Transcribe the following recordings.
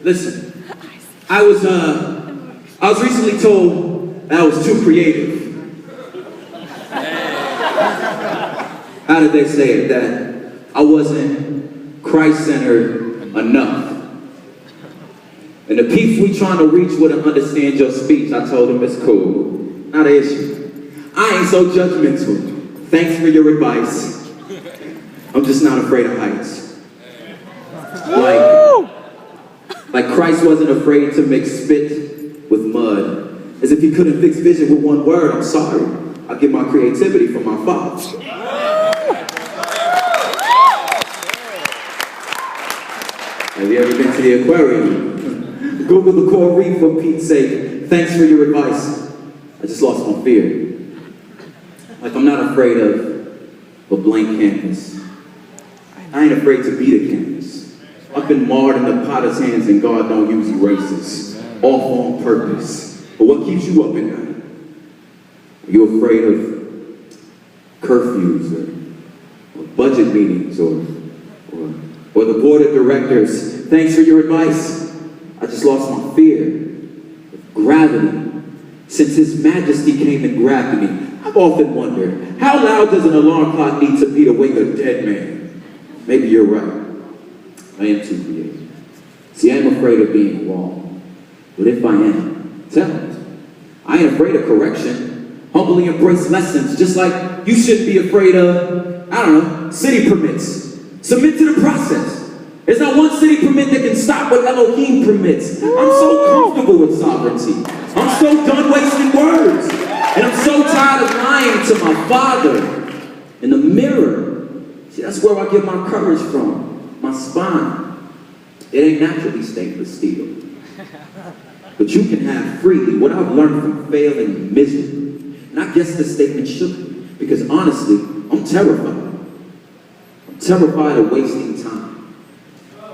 Listen, I was recently told that I was too creative. How did they say it? That I wasn't Christ-centered enough. And the people we trying to reach wouldn't understand your speech. I told them it's cool. Not an issue. I ain't so judgmental. Thanks for your advice. I'm just not afraid of heights. Like Christ wasn't afraid to mix spit with mud. As if he couldn't fix vision with one word. I'm sorry. I get my creativity from my Father. Have you ever been to the aquarium? Google the coral reef for Pete's sake. Thanks for your advice. I just lost my fear. Like I'm not afraid of a blank canvas. I ain't afraid to be the canvas. I've been marred in the potter's hands and God don't use erasers. All on purpose. But what keeps you up at night? Are you afraid of curfews or budget meetings or the board of directors? Thanks for your advice. I just lost my fear of gravity. Since His Majesty came and grabbed me, I've often wondered, how loud does an alarm clock need to be to wake a dead man? Maybe you're right. I am too creative. See, I am afraid of being wrong. But if I am, tell me. I ain't afraid of correction. Humbly embrace lessons, just like you shouldn't be afraid of, I don't know, city permits. Submit to the process. There's not one city permit that can stop what Elohim permits. I'm so comfortable with sovereignty. I'm so done wasting words. And I'm so tired of lying to my Father in the mirror. See, that's where I get my courage from, my spine. It ain't naturally stainless steel. But you can have freely what I've learned from failing miserably. And I guess this statement shook me, because honestly, I'm terrified. I'm terrified of wasting time.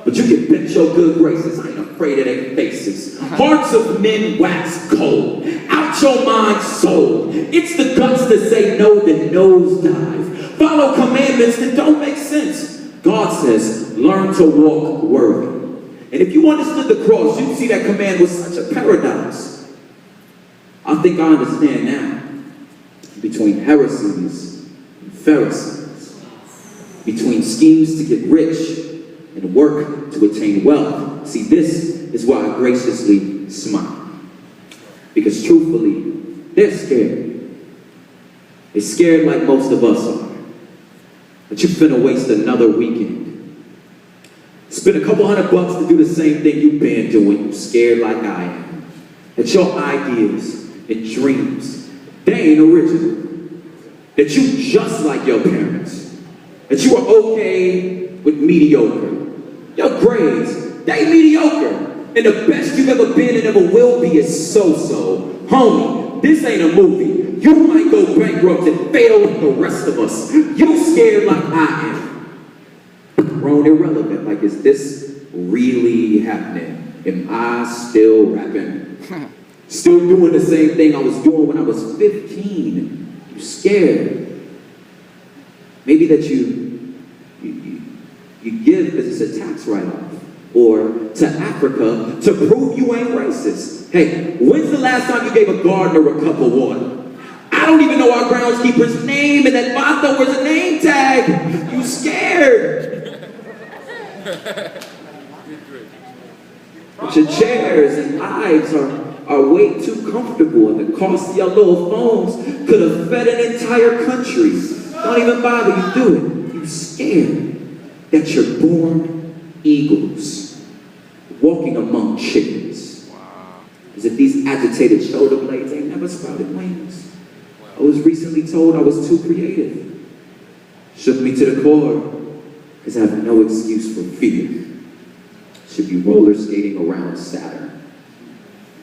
But you can bet your good graces, I ain't afraid of their faces. Hearts of men wax cold. Out your mind, soul. It's the guts that say no that nosedive. Follow commandments that don't make sense. God says, learn to walk worthy. And if you understood the cross, you'd see that command was such a paradox. I think I understand now. Between heresies and Pharisees. Between schemes to get rich and work to attain wealth. See, this is why I graciously smile. Because truthfully, they're scared. They're scared like most of us are. That you're finna waste another weekend. Spend a couple $100 to do the same thing you've been doing. You're scared like I am. That your ideas and dreams, they ain't original. That you just like your parents. That you are okay with mediocre. Your grades, they mediocre. And the best you've ever been and ever will be is so-so. Homie, this ain't a movie. You might go bankrupt and fail like the rest of us. You scared like I am. Grown irrelevant, like is this really happening? Am I still rapping? Still doing the same thing I was doing when I was 15? You scared. Maybe that you give because it's a tax write-off, or to Africa to prove you ain't racist. Hey, when's the last time you gave a gardener a cup of water? I don't even know our groundskeeper's name, and that Vato wears a name tag. You scared. But your chairs and lives are way too comfortable, and the cost of your little phones could have fed an entire country. Don't even bother you do it. You scared. That you're born eagles, walking among chickens. Wow. As if these agitated shoulder blades ain't never sprouted wings. Wow. I was recently told I was too creative. Shook me to the core, because I have no excuse for fear. Should be roller skating around Saturn,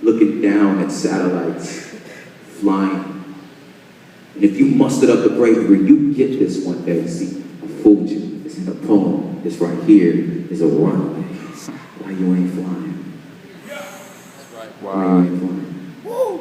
looking down at satellites, flying. And if you mustered up the bravery, you get this one day. See, I fooled you. It's in the poem. This right here is a runway. Why you ain't flying? Why you ain't flying?